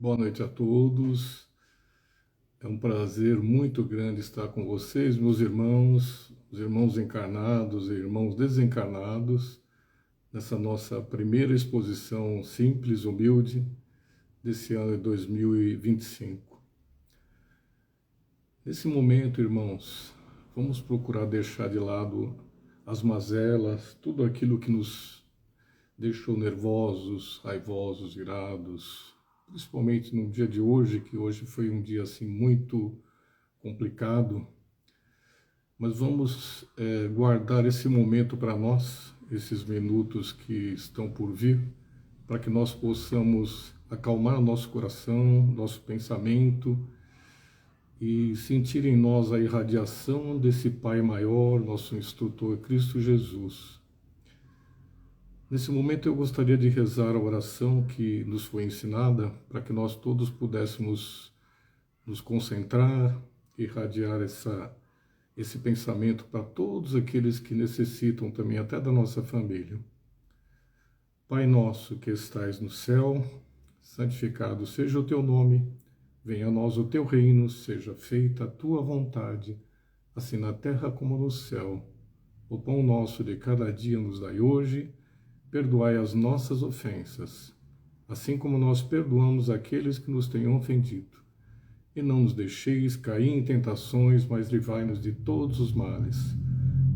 Boa noite a todos. É um prazer muito grande estar com vocês, meus irmãos, os irmãos encarnados e irmãos desencarnados, nessa nossa primeira exposição simples, humilde, desse ano de 2025. Nesse momento, irmãos, vamos procurar deixar de lado as mazelas, tudo aquilo que nos deixou nervosos, raivosos, irados, principalmente no dia de hoje, que hoje foi um dia assim muito complicado, mas vamos guardar esse momento para nós, esses minutos que estão por vir, para que nós possamos acalmar nosso coração, nosso pensamento e sentir em nós a irradiação desse Pai maior, nosso instrutor Cristo Jesus. Nesse momento eu gostaria de rezar a oração que nos foi ensinada para que nós todos pudéssemos nos concentrar, irradiar esse pensamento para todos aqueles que necessitam também até da nossa família. Pai nosso que estais no céu, santificado seja o teu nome, venha a nós o teu reino, seja feita a tua vontade, assim na terra como no céu. O pão nosso de cada dia nos dai hoje, perdoai as nossas ofensas, assim como nós perdoamos aqueles que nos tenham ofendido. E não nos deixeis cair em tentações, mas livrai-nos de todos os males.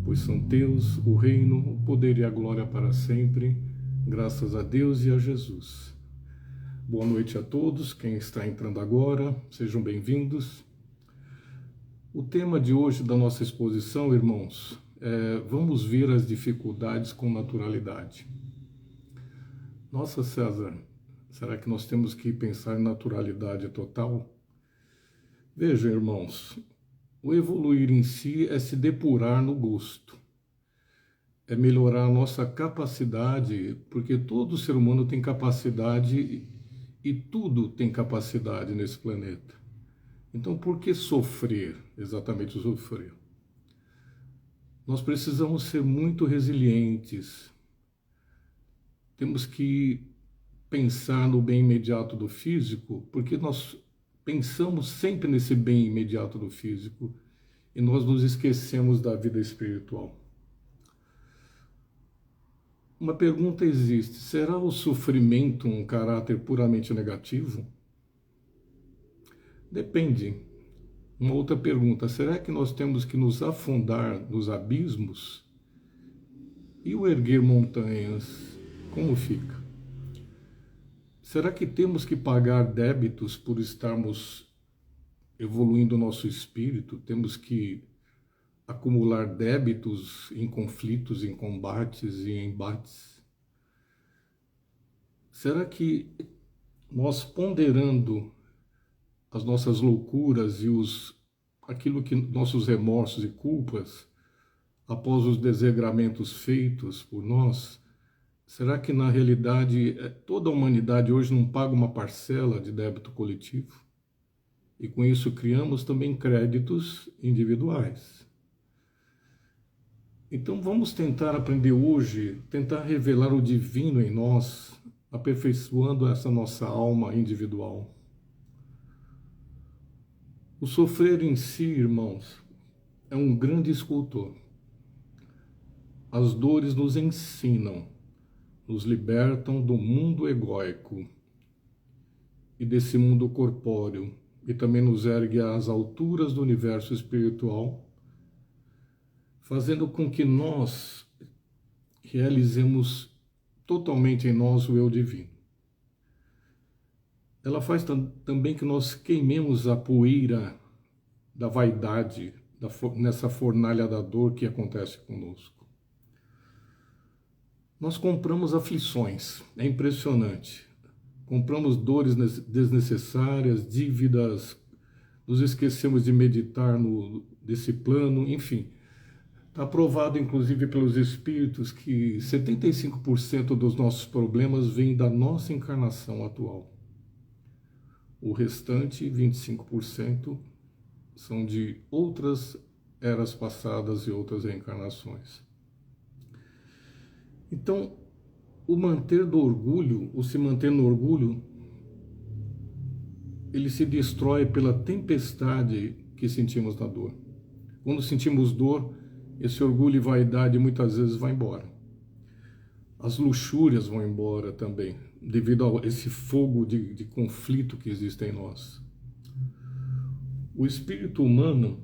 Pois são teus o reino, o poder e a glória para sempre, graças a Deus e a Jesus. Boa noite a todos, quem está entrando agora, sejam bem-vindos. O tema de hoje da nossa exposição, irmãos, vamos ver as dificuldades com naturalidade. Nossa, César, será que nós temos que pensar em naturalidade total? Vejam, irmãos, o evoluir em si é se depurar no gosto, é melhorar a nossa capacidade, porque todo ser humano tem capacidade e tudo tem capacidade nesse planeta. Então, por que sofrer, exatamente sofrer? Nós precisamos ser muito resilientes, temos que pensar no bem imediato do físico, porque nós pensamos sempre nesse bem imediato do físico e nós nos esquecemos da vida espiritual. Uma pergunta existe: será o sofrimento um caráter puramente negativo? Depende. Uma outra pergunta: será que nós temos que nos afundar nos abismos? E o erguer montanhas, como fica? Será que temos que pagar débitos por estarmos evoluindo o nosso espírito? Temos que acumular débitos em conflitos, em combates e embates? Será que nós, ponderando as nossas loucuras e aquilo que nossos remorsos e culpas após os desregramentos feitos por nós, será que na realidade toda a humanidade hoje não paga uma parcela de débito coletivo? E com isso criamos também créditos individuais. Então vamos tentar aprender hoje, tentar revelar o divino em nós, aperfeiçoando essa nossa alma individual. O sofrer em si, irmãos, é um grande escultor. As dores nos ensinam, nos libertam do mundo egóico e desse mundo corpóreo, e também nos ergue às alturas do universo espiritual, fazendo com que nós realizemos totalmente em nós o eu divino. Ela faz também que nós queimemos a poeira da vaidade, nessa fornalha da dor que acontece conosco. Nós compramos aflições, é impressionante. Compramos dores desnecessárias, dívidas, nos esquecemos de meditar desse plano, enfim. Está provado, inclusive, pelos espíritos que 75% dos nossos problemas vêm da nossa encarnação atual. O restante, 25%, são de outras eras passadas e outras reencarnações. Então, o se manter no orgulho, ele se destrói pela tempestade que sentimos na dor. Quando sentimos dor, esse orgulho e vaidade muitas vezes vai embora. As luxúrias vão embora também, devido a esse fogo de conflito que existe em nós. O espírito humano,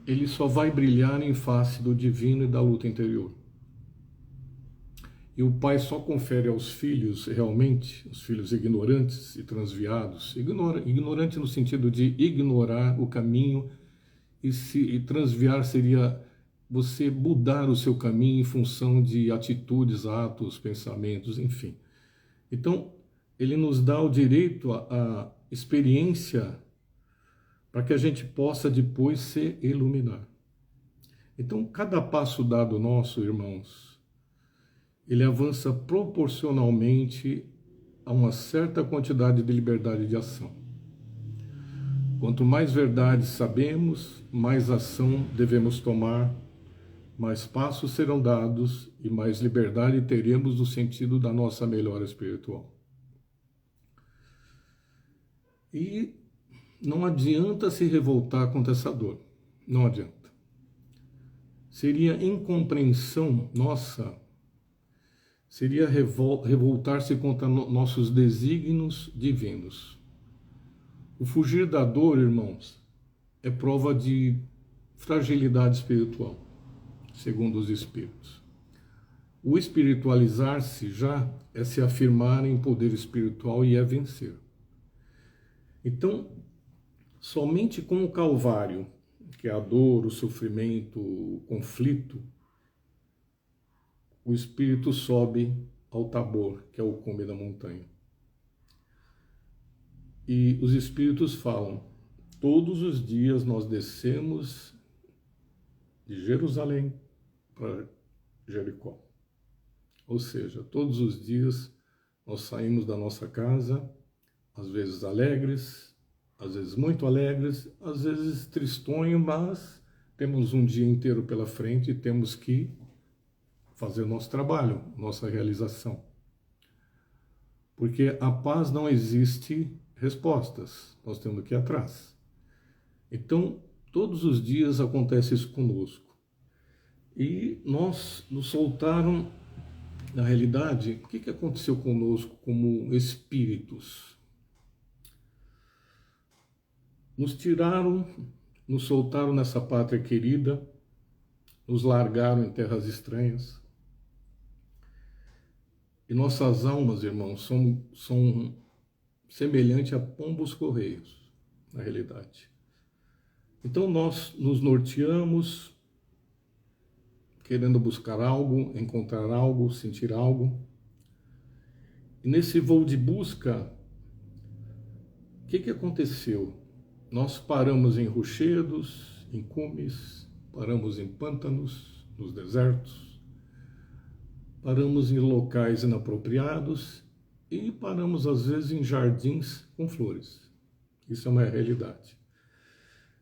ele só vai brilhar em face do divino e da luta interior. E o pai só confere aos filhos, realmente, os filhos ignorantes e transviados, ignorante no sentido de ignorar o caminho, e transviar seria você mudar o seu caminho em função de atitudes, atos, pensamentos, enfim. Então, ele nos dá o direito à experiência para que a gente possa depois se iluminar. Então, cada passo dado nosso, irmãos, ele avança proporcionalmente a uma certa quantidade de liberdade de ação. Quanto mais verdade sabemos, mais ação devemos tomar, mais passos serão dados e mais liberdade teremos no sentido da nossa melhora espiritual. E não adianta se revoltar contra essa dor, não adianta. Seria incompreensão nossa, seria revoltar-se contra nossos desígnios divinos. O fugir da dor, irmãos, é prova de fragilidade espiritual, segundo os espíritos. O espiritualizar-se já é se afirmar em poder espiritual e é vencer. Então, somente com o Calvário, que é a dor, o sofrimento, o conflito, o espírito sobe ao Tabor, que é o cume da montanha. E os espíritos falam, todos os dias nós descemos de Jerusalém para Jericó. Ou seja, todos os dias nós saímos da nossa casa, às vezes alegres, às vezes muito alegres, às vezes tristonho, mas temos um dia inteiro pela frente e temos que fazer o nosso trabalho, nossa realização. Porque a paz não existe respostas, nós temos que ir atrás. Então, todos os dias acontece isso conosco. E nós nos soltaram, na realidade, o que aconteceu conosco como espíritos? Nos tiraram, nos soltaram nessa pátria querida, nos largaram em terras estranhas. E nossas almas, irmãos, são semelhantes a pombos correios, na realidade. Então nós nos norteamos, querendo buscar algo, encontrar algo, sentir algo. E nesse voo de busca, o que aconteceu? Nós paramos em rochedos, em cumes, paramos em pântanos, nos desertos, paramos em locais inapropriados e paramos, às vezes, em jardins com flores. Isso é uma realidade.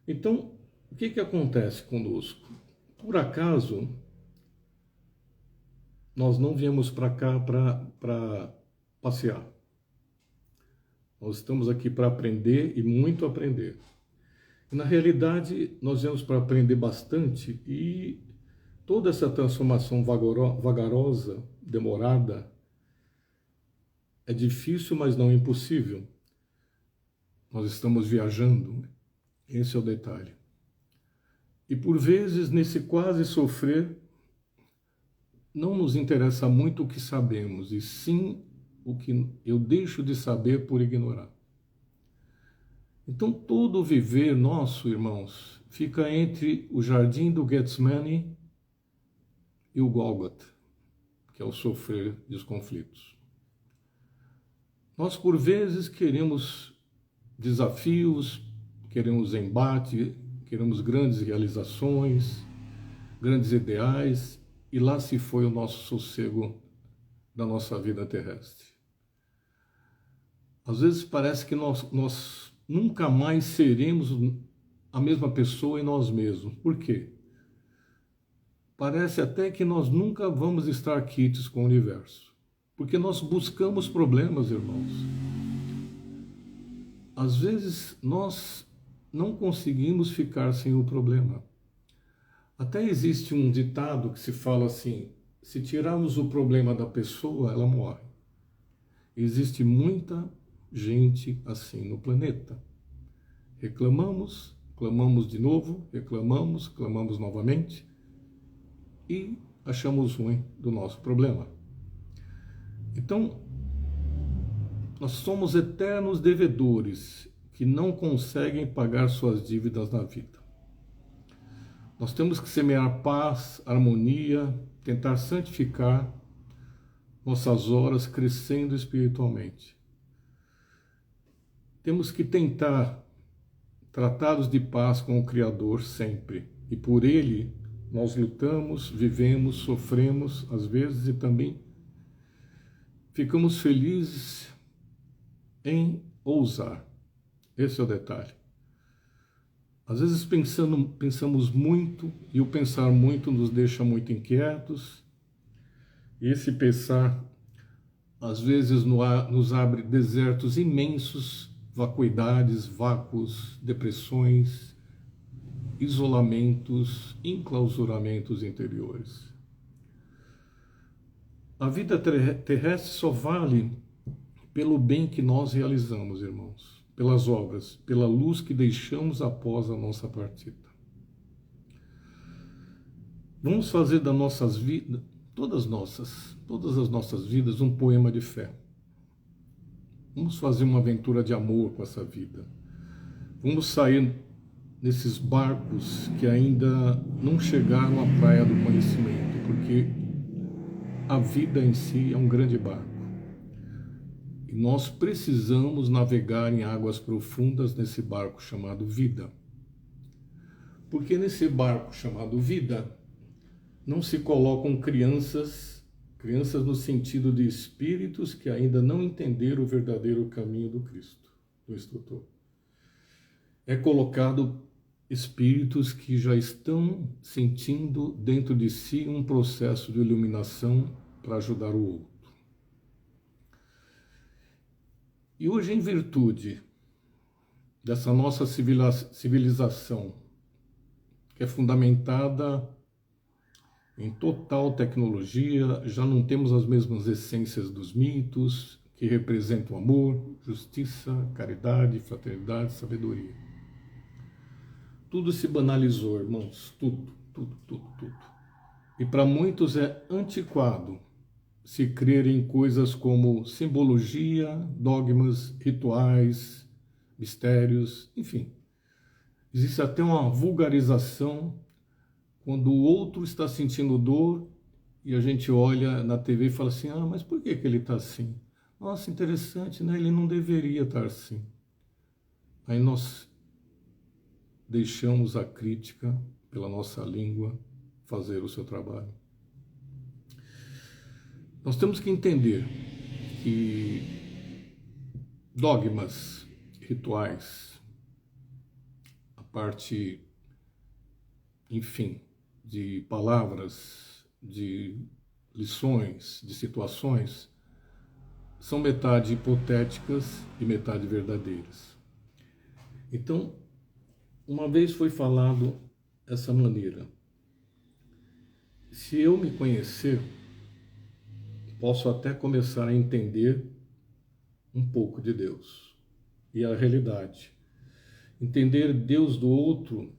Então, o que acontece conosco? Por acaso, nós não viemos para cá para passear. Nós estamos aqui para aprender e muito aprender. E, na realidade, nós viemos para aprender bastante e toda essa transformação vagarosa, demorada, é difícil, mas não impossível. Nós estamos viajando, esse é o detalhe. E por vezes, nesse quase sofrer, não nos interessa muito o que sabemos, e sim o que eu deixo de saber por ignorar. Então, todo o viver nosso, irmãos, fica entre o jardim do Getsemane e o Gólgota, que é o sofrer dos conflitos. Nós, por vezes, queremos desafios, queremos embate, queremos grandes realizações, grandes ideais, e lá se foi o nosso sossego da nossa vida terrestre. Às vezes parece que nós nunca mais seremos a mesma pessoa em nós mesmos. Por quê? Parece até que nós nunca vamos estar quites com o universo. Porque nós buscamos problemas, irmãos. às vezes nós não conseguimos ficar sem o problema. Até existe um ditado que se fala assim: se tirarmos o problema da pessoa, ela morre. Existe muita gente assim no planeta. Reclamamos, clamamos de novo, reclamamos, clamamos novamente e achamos ruim do nosso problema. Então, nós somos eternos devedores que não conseguem pagar suas dívidas na vida. Nós temos que semear paz, harmonia, tentar santificar nossas horas crescendo espiritualmente. Temos que tentar tratados de paz com o Criador sempre. E por Ele nós lutamos, vivemos, sofremos às vezes e também ficamos felizes em ousar. Esse é o detalhe. Às vezes pensamos muito e o pensar muito nos deixa muito inquietos. E esse pensar às vezes nos abre desertos imensos, vacuidades, vácuos, depressões, isolamentos, enclausuramentos interiores. A vida terrestre só vale pelo bem que nós realizamos, irmãos, pelas obras, pela luz que deixamos após a nossa partida. Vamos fazer das nossas vidas, todas as nossas vidas, um poema de fé. Vamos fazer uma aventura de amor com essa vida. Vamos sair nesses barcos que ainda não chegaram à praia do conhecimento, porque a vida em si é um grande barco. E nós precisamos navegar em águas profundas nesse barco chamado vida. Porque nesse barco chamado vida não se colocam crianças no sentido de espíritos que ainda não entenderam o verdadeiro caminho do Cristo, do instrutor. É colocado espíritos que já estão sentindo dentro de si um processo de iluminação para ajudar o outro. E hoje, em virtude dessa nossa civilização, que é fundamentada em total tecnologia, já não temos as mesmas essências dos mitos, que representam amor, justiça, caridade, fraternidade, sabedoria. Tudo se banalizou, irmãos, tudo. E para muitos é antiquado se crer em coisas como simbologia, dogmas, rituais, mistérios, enfim. Existe até uma vulgarização quando o outro está sentindo dor e a gente olha na TV e fala assim: ah, mas por que ele está assim? Nossa, interessante, né? Ele não deveria estar assim. Aí nós deixamos a crítica pela nossa língua fazer o seu trabalho. Nós temos que entender que dogmas, rituais, a parte, enfim, de palavras, de lições, de situações, são metade hipotéticas e metade verdadeiras. Então, uma vez foi falado essa maneira: se eu me conhecer, posso até começar a entender um pouco de Deus e a realidade. Entender Deus do outro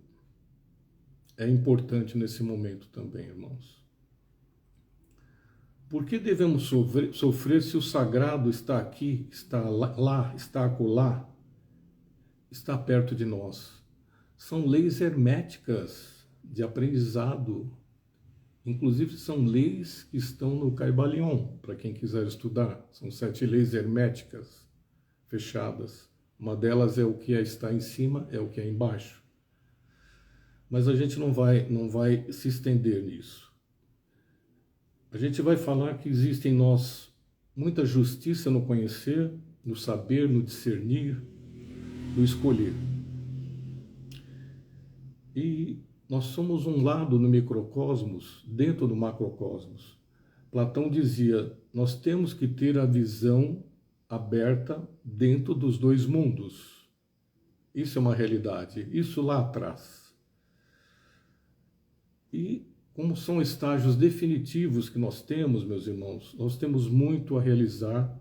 é importante nesse momento também, irmãos. Por que devemos sofrer se o sagrado está aqui, está lá, está acolá, está perto de nós? São leis herméticas de aprendizado. Inclusive são leis que estão no Caibalion, para quem quiser estudar. São 7 leis herméticas, fechadas. Uma delas é o que está em cima, é o que é embaixo. Mas a gente não vai se estender nisso. A gente vai falar que existe em nós muita justiça no conhecer, no saber, no discernir, no escolher. E nós somos um lado no microcosmos, dentro do macrocosmos. Platão dizia: nós temos que ter a visão aberta dentro dos dois mundos. Isso é uma realidade. Isso lá atrás. E como são estágios definitivos que nós temos, meus irmãos, nós temos muito a realizar.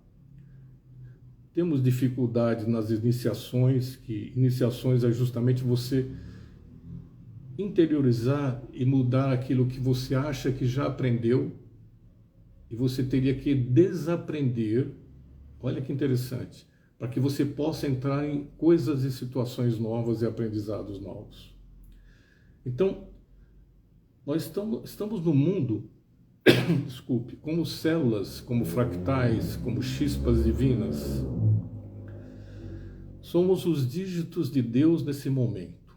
Temos dificuldade nas iniciações, que iniciações é justamente você interiorizar e mudar aquilo que você acha que já aprendeu e você teria que desaprender. Olha que interessante, para que você possa entrar em coisas e situações novas e aprendizados novos. Então, nós estamos no mundo, desculpe, como células, como fractais, como chispas divinas. Somos os dígitos de Deus nesse momento,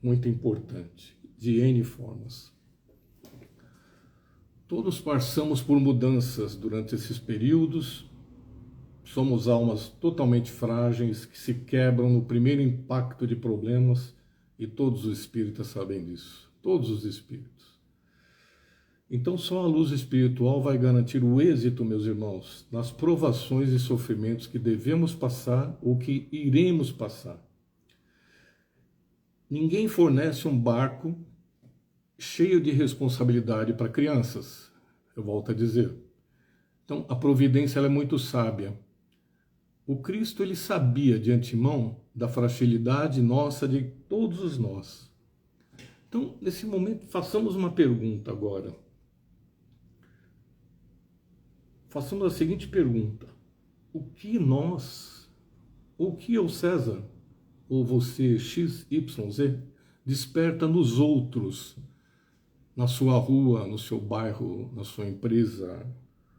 muito importante, de N formas. Todos passamos por mudanças durante esses períodos. Somos almas totalmente frágeis, que se quebram no primeiro impacto de problemas, e todos os espíritas sabem disso, todos os espíritos. Então só a luz espiritual vai garantir o êxito, meus irmãos, nas provações e sofrimentos que devemos passar ou que iremos passar. Ninguém fornece um barco cheio de responsabilidade para crianças, eu volto a dizer. Então a providência ela é muito sábia. O Cristo ele sabia de antemão da fragilidade nossa, de todos nós. Então, nesse momento, façamos uma pergunta agora. Façamos a seguinte pergunta: o que nós, ou o que eu, César, ou você, XYZ, desperta nos outros, na sua rua, no seu bairro, na sua empresa,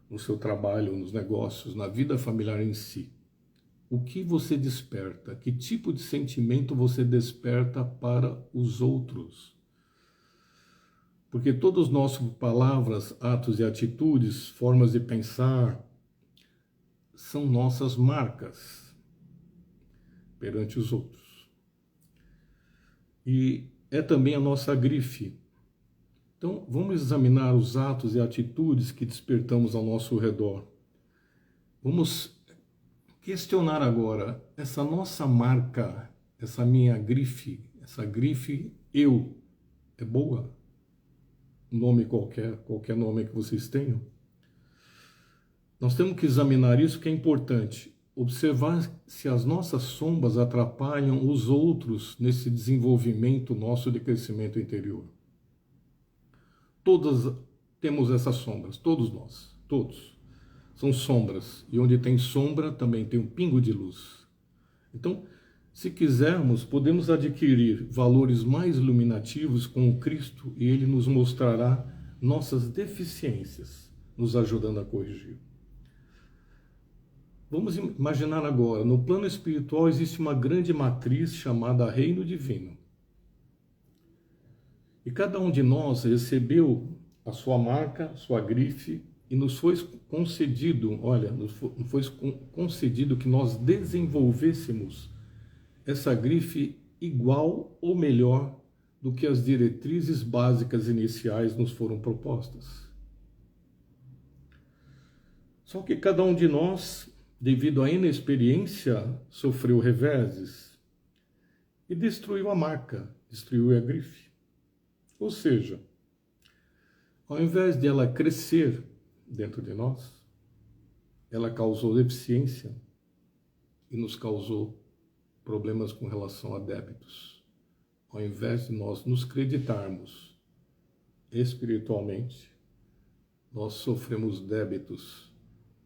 no seu trabalho, nos negócios, na vida familiar em si? O que você desperta? Que tipo de sentimento você desperta para os outros? Porque todas nossas palavras, atos e atitudes, formas de pensar, são nossas marcas perante os outros. E é também a nossa grife. Então, vamos examinar os atos e atitudes que despertamos ao nosso redor. Vamos questionar agora, essa nossa marca, essa minha grife, essa grife eu, é boa? Um nome qualquer nome que vocês tenham. Nós temos que examinar isso, que é importante. Observar se as nossas sombras atrapalham os outros nesse desenvolvimento nosso de crescimento interior. Todas temos essas sombras, todos nós, todos. São sombras, e onde tem sombra também tem um pingo de luz. Então, se quisermos, podemos adquirir valores mais iluminativos com o Cristo e Ele nos mostrará nossas deficiências, nos ajudando a corrigir. Vamos imaginar agora, no plano espiritual existe uma grande matriz chamada Reino Divino. E cada um de nós recebeu a sua marca, a sua grife, e nos foi concedido, nos foi concedido que nós desenvolvêssemos essa grife igual ou melhor do que as diretrizes básicas iniciais nos foram propostas. Só que cada um de nós, devido à inexperiência, sofreu reveses e destruiu a marca, destruiu a grife. Ou seja, ao invés de ela crescer dentro de nós, ela causou deficiência e nos causou problemas com relação a débitos. Ao invés de nós nos creditarmos espiritualmente, nós sofremos débitos.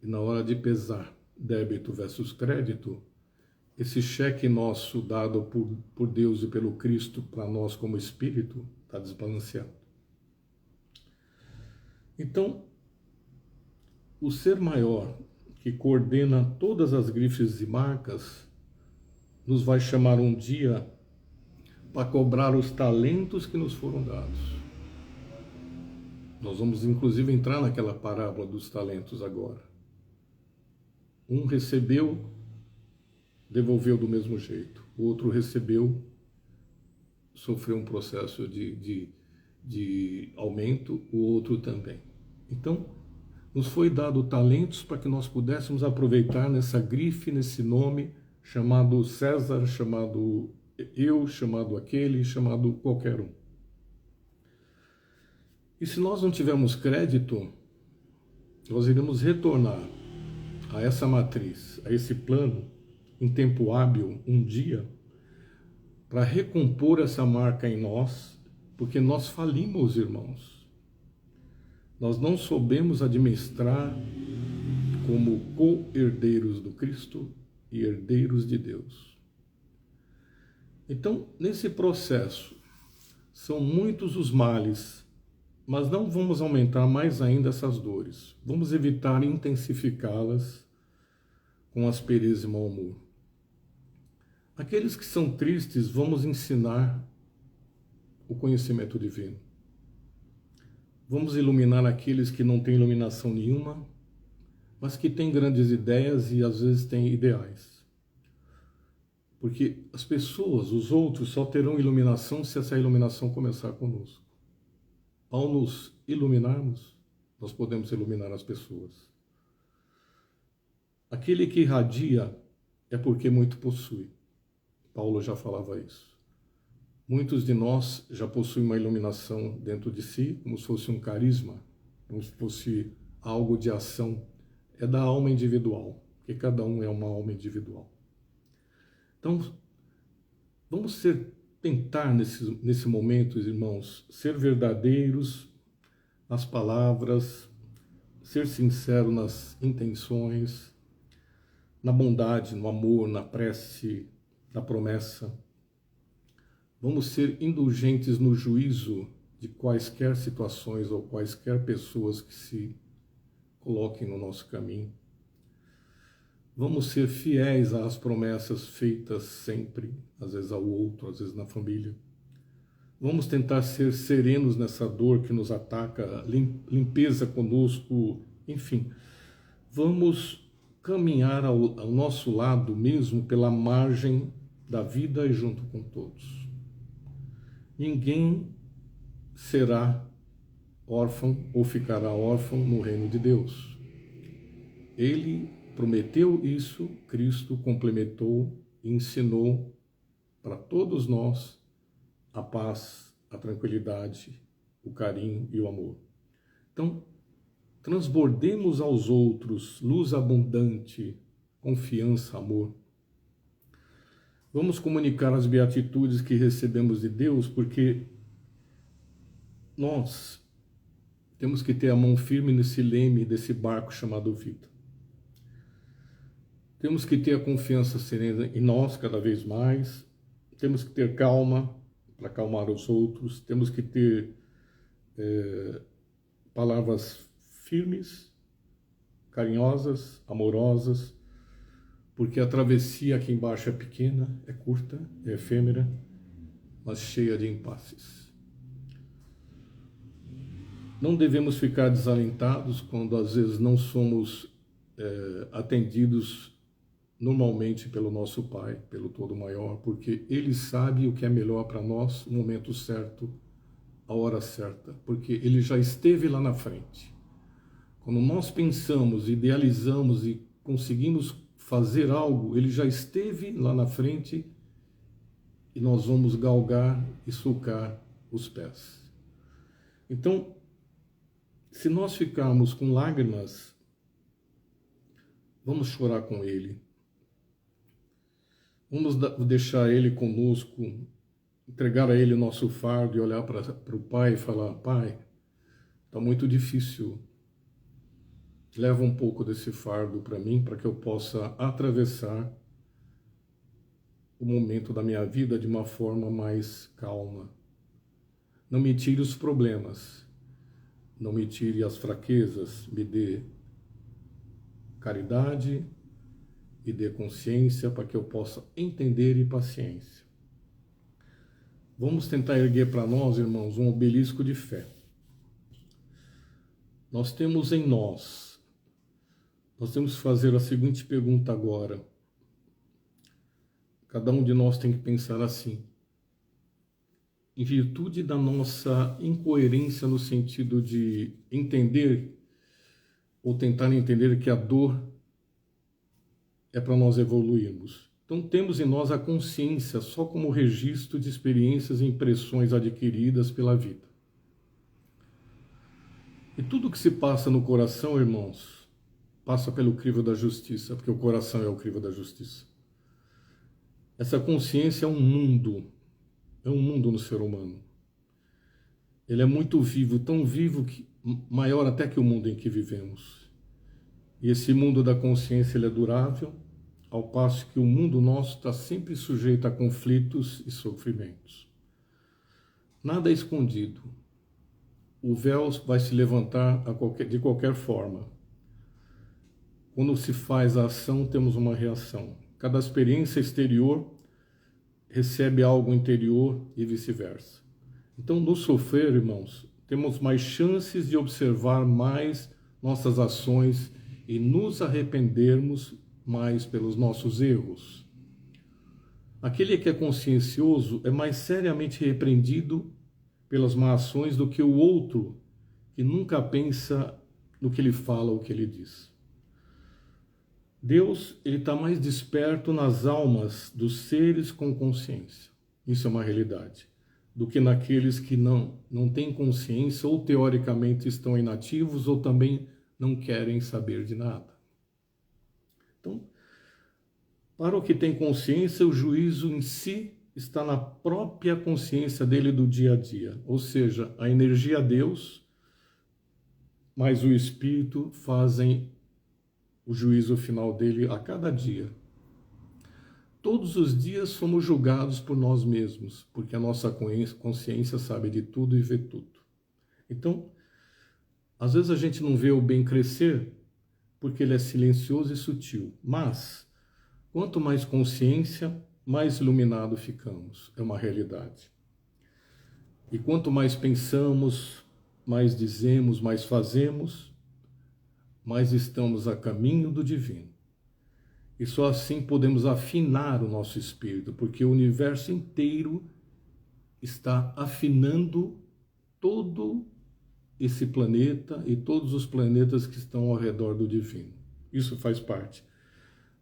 E na hora de pesar débito versus crédito, esse cheque nosso dado por Deus e pelo Cristo para nós como espírito está desbalanceado. Então, o ser maior, que coordena todas as grifes e marcas, nos vai chamar um dia para cobrar os talentos que nos foram dados. Nós vamos inclusive entrar naquela parábola dos talentos agora. Um recebeu, devolveu do mesmo jeito. O outro recebeu, sofreu um processo de aumento, o outro também. Então, nos foi dado talentos para que nós pudéssemos aproveitar nessa grife, nesse nome chamado César, chamado eu, chamado aquele, chamado qualquer um. E se nós não tivermos crédito, nós iremos retornar a essa matriz, a esse plano, em tempo hábil, um dia, para recompor essa marca em nós, porque nós falimos, irmãos. Nós não soubemos administrar como co-herdeiros do Cristo e herdeiros de Deus. Então, nesse processo, são muitos os males, mas não vamos aumentar mais ainda essas dores. Vamos evitar intensificá-las com aspereza e mau humor. Aqueles que são tristes, vamos ensinar o conhecimento divino. Vamos iluminar aqueles que não têm iluminação nenhuma, mas que têm grandes ideias e às vezes têm ideais. Porque as pessoas, os outros, só terão iluminação se essa iluminação começar conosco. Ao nos iluminarmos, nós podemos iluminar as pessoas. Aquele que irradia é porque muito possui. Paulo já falava isso. Muitos de nós já possuem uma iluminação dentro de si, como se fosse um carisma, como se fosse algo de ação. É da alma individual, porque cada um é uma alma individual. Então, vamos tentar nesse momento, irmãos, ser verdadeiros nas palavras, ser sincero nas intenções, na bondade, no amor, na prece, na promessa. Vamos ser indulgentes no juízo de quaisquer situações ou quaisquer pessoas que se coloquem no nosso caminho. Vamos ser fiéis às promessas feitas sempre, às vezes ao outro, às vezes na família. Vamos tentar ser serenos nessa dor que nos ataca, limpeza conosco, enfim. Vamos caminhar ao nosso lado mesmo pela margem da vida e junto com todos. Ninguém será órfão ou ficará órfão no reino de Deus. Ele prometeu isso, Cristo complementou e ensinou para todos nós a paz, a tranquilidade, o carinho e o amor. Então, transbordemos aos outros luz abundante, confiança, amor. Vamos comunicar as beatitudes que recebemos de Deus, porque nós temos que ter a mão firme nesse leme desse barco chamado vida. Temos que ter a confiança serena em nós cada vez mais. Temos que ter calma para acalmar os outros. Temos que ter palavras firmes, carinhosas, amorosas, porque a travessia aqui embaixo é pequena, é curta, é efêmera, mas cheia de impasses. Não devemos ficar desalentados quando às vezes não somos atendidos normalmente pelo nosso Pai, pelo Todo Maior, porque Ele sabe o que é melhor para nós, no momento certo, a hora certa, porque Ele já esteve lá na frente. Quando nós pensamos, idealizamos e conseguimos fazer algo, Ele já esteve lá na frente e nós vamos galgar e sulcar os pés. Então, se nós ficarmos com lágrimas, vamos chorar com Ele. Vamos deixar Ele conosco, entregar a Ele o nosso fardo e olhar para o Pai e falar: Pai, está muito difícil. Leva um pouco desse fardo para mim, para que eu possa atravessar o momento da minha vida de uma forma mais calma. Não me tire os problemas, não me tire as fraquezas, me dê caridade e dê consciência para que eu possa entender e paciência. Vamos tentar erguer para nós, irmãos, um obelisco de fé. Nós temos em nós temos que fazer a seguinte pergunta agora. Cada um de nós tem que pensar assim: em virtude da nossa incoerência no sentido de entender ou tentar entender que a dor é para nós evoluirmos. Então temos em nós a consciência só como registro de experiências e impressões adquiridas pela vida. E tudo que se passa no coração, irmãos, passa pelo crivo da justiça, porque o coração é o crivo da justiça. Essa consciência é um mundo no ser humano. Ele é muito vivo, tão vivo que maior até que o mundo em que vivemos. E esse mundo da consciência ele é durável, ao passo que o mundo nosso está sempre sujeito a conflitos e sofrimentos. Nada é escondido. O véu vai se levantar de qualquer forma. Quando se faz a ação, temos uma reação. Cada experiência exterior recebe algo interior e vice-versa. Então, no sofrer, irmãos, temos mais chances de observar mais nossas ações e nos arrependermos mais pelos nossos erros. Aquele que é consciencioso é mais seriamente repreendido pelas más ações do que o outro que nunca pensa no que ele fala ou o que ele diz. Deus, ele está mais desperto nas almas dos seres com consciência. Isso é uma realidade. Do que naqueles que não têm consciência ou teoricamente estão inativos ou também não querem saber de nada. Então, para o que tem consciência, o juízo em si está na própria consciência dele do dia a dia. Ou seja, a energia Deus mais o Espírito fazem o juízo final dele a cada dia. Todos os dias somos julgados por nós mesmos, porque a nossa consciência sabe de tudo e vê tudo. Então, às vezes a gente não vê o bem crescer, porque ele é silencioso e sutil. Mas, quanto mais consciência, mais iluminado ficamos. É uma realidade. E quanto mais pensamos, mais dizemos, mais fazemos, mais estamos a caminho do divino. E só assim podemos afinar o nosso espírito, porque o universo inteiro está afinando todo esse planeta e todos os planetas que estão ao redor do divino. Isso faz parte.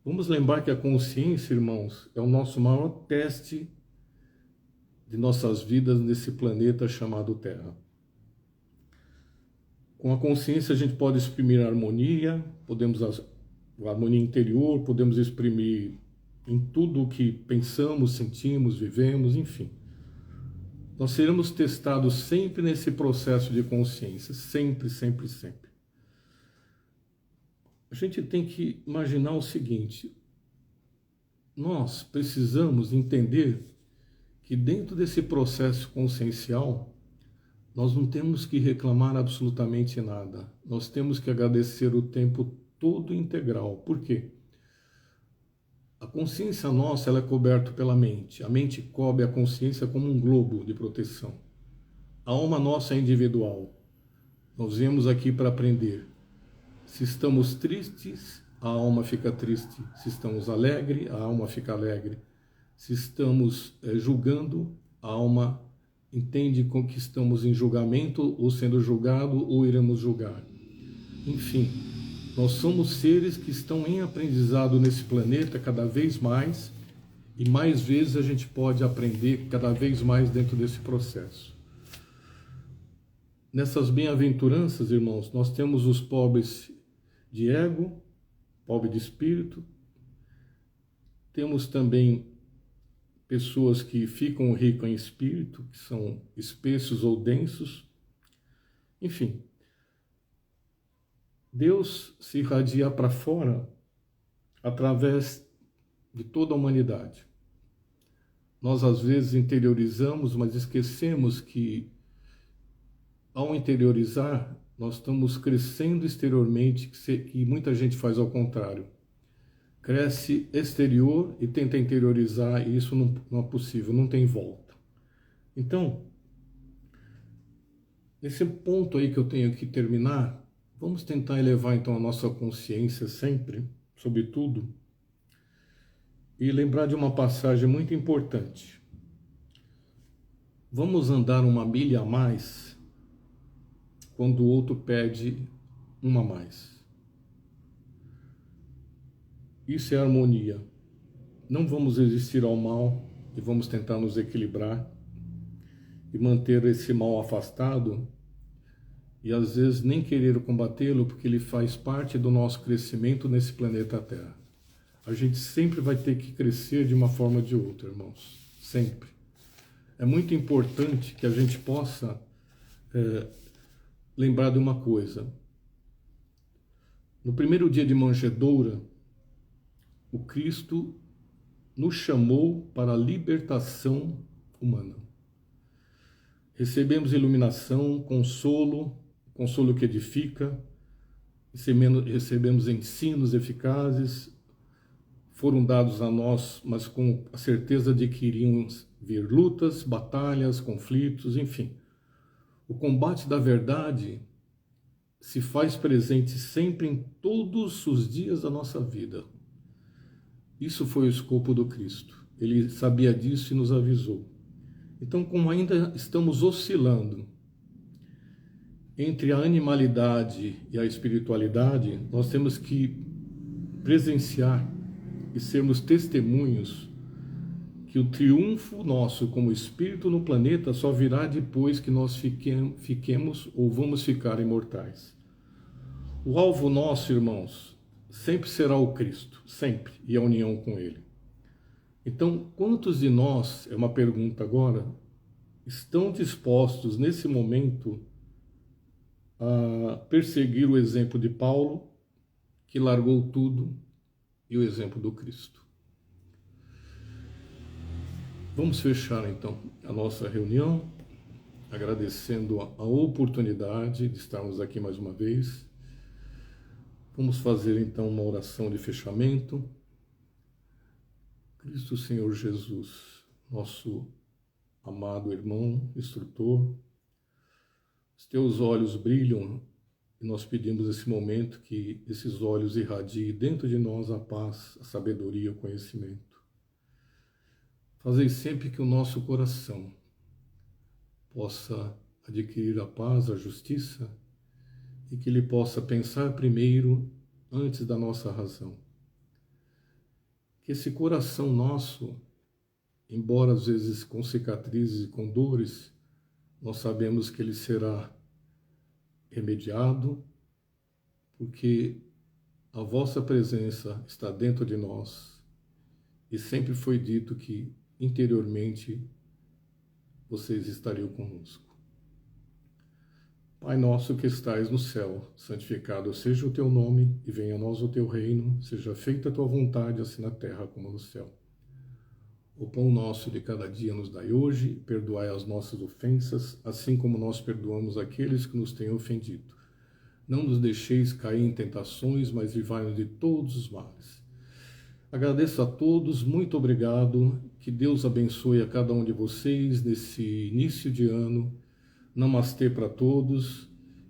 Vamos lembrar que a consciência, irmãos, é o nosso maior teste de nossas vidas nesse planeta chamado Terra. Com a consciência a gente pode exprimir a harmonia, a harmonia interior, podemos exprimir em tudo o que pensamos, sentimos, vivemos, enfim. Nós seremos testados sempre nesse processo de consciência, sempre, sempre, sempre. A gente tem que imaginar o seguinte: nós precisamos entender que dentro desse processo consciencial, nós não temos que reclamar absolutamente nada. Nós temos que agradecer o tempo todo integral. Por quê? A consciência nossa ela é coberta pela mente. A mente cobre a consciência como um globo de proteção. A alma nossa é individual. Nós viemos aqui para aprender. Se estamos tristes, a alma fica triste. Se estamos alegres, a alma fica alegre. Se estamos julgando, a alma entende com que estamos em julgamento, ou sendo julgado, ou iremos julgar. Enfim, nós somos seres que estão em aprendizado nesse planeta cada vez mais, e mais vezes a gente pode aprender cada vez mais dentro desse processo. Nessas bem-aventuranças, irmãos, nós temos os pobres de ego, pobre de espírito, temos também pessoas que ficam ricas em espírito, que são espessos ou densos. Enfim, Deus se irradia para fora através de toda a humanidade. Nós, às vezes, interiorizamos, mas esquecemos que, ao interiorizar, nós estamos crescendo exteriormente, que muita gente faz ao contrário. Cresce exterior e tenta interiorizar, e isso não é possível, não tem volta. Então, nesse ponto aí que eu tenho que terminar, vamos tentar elevar então a nossa consciência sempre, sobre tudo, e lembrar de uma passagem muito importante. Vamos andar uma milha a mais quando o outro pede uma a mais. Isso é harmonia. não vamos resistir ao mal e vamos tentar nos equilibrar e manter esse mal afastado e às vezes nem querer combatê-lo porque ele faz parte do nosso crescimento nesse planeta Terra. A gente sempre vai ter que crescer de uma forma ou de outra, irmãos, sempre. É muito importante que a gente possa lembrar de uma coisa. No primeiro dia de manjedoura, o Cristo nos chamou para a libertação humana. Recebemos iluminação, consolo que edifica, recebemos ensinos eficazes, foram dados a nós, mas com a certeza de que iriam vir lutas, batalhas, conflitos, enfim. O combate da verdade se faz presente sempre em todos os dias da nossa vida. Isso foi o escopo do Cristo. Ele sabia disso e nos avisou. Então, como ainda estamos oscilando entre a animalidade e a espiritualidade, nós temos que presenciar e sermos testemunhos que o triunfo nosso como espírito no planeta só virá depois que nós fiquemos ou vamos ficar imortais. O alvo nosso, irmãos, sempre será o Cristo, sempre, e a união com Ele. Então, quantos de nós, é uma pergunta agora, estão dispostos nesse momento a perseguir o exemplo de Paulo, que largou tudo, e o exemplo do Cristo? Vamos fechar então a nossa reunião, agradecendo a oportunidade de estarmos aqui mais uma vez. Vamos fazer então uma oração de fechamento. Cristo Senhor Jesus, nosso amado irmão, instrutor, os teus olhos brilham e nós pedimos nesse momento que esses olhos irradiem dentro de nós a paz, a sabedoria, o conhecimento. Fazei sempre que o nosso coração possa adquirir a paz, a justiça, e que ele possa pensar primeiro antes da nossa razão. Que esse coração nosso, embora às vezes com cicatrizes e com dores, nós sabemos que ele será remediado, porque a vossa presença está dentro de nós e sempre foi dito que interiormente vocês estariam conosco. Pai nosso que estais no céu, santificado seja o teu nome, e venha a nós o teu reino, seja feita a tua vontade, assim na terra como no céu. O pão nosso de cada dia nos dai hoje, perdoai as nossas ofensas, assim como nós perdoamos aqueles que nos têm ofendido. Não nos deixeis cair em tentações, mas livrai-nos de todos os males. Agradeço a todos, muito obrigado, que Deus abençoe a cada um de vocês nesse início de ano. Namastê para todos,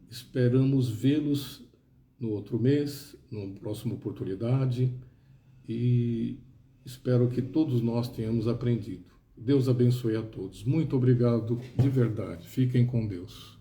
esperamos vê-los no outro mês, numa próxima oportunidade, e espero que todos nós tenhamos aprendido. Deus abençoe a todos. Muito obrigado de verdade. Fiquem com Deus.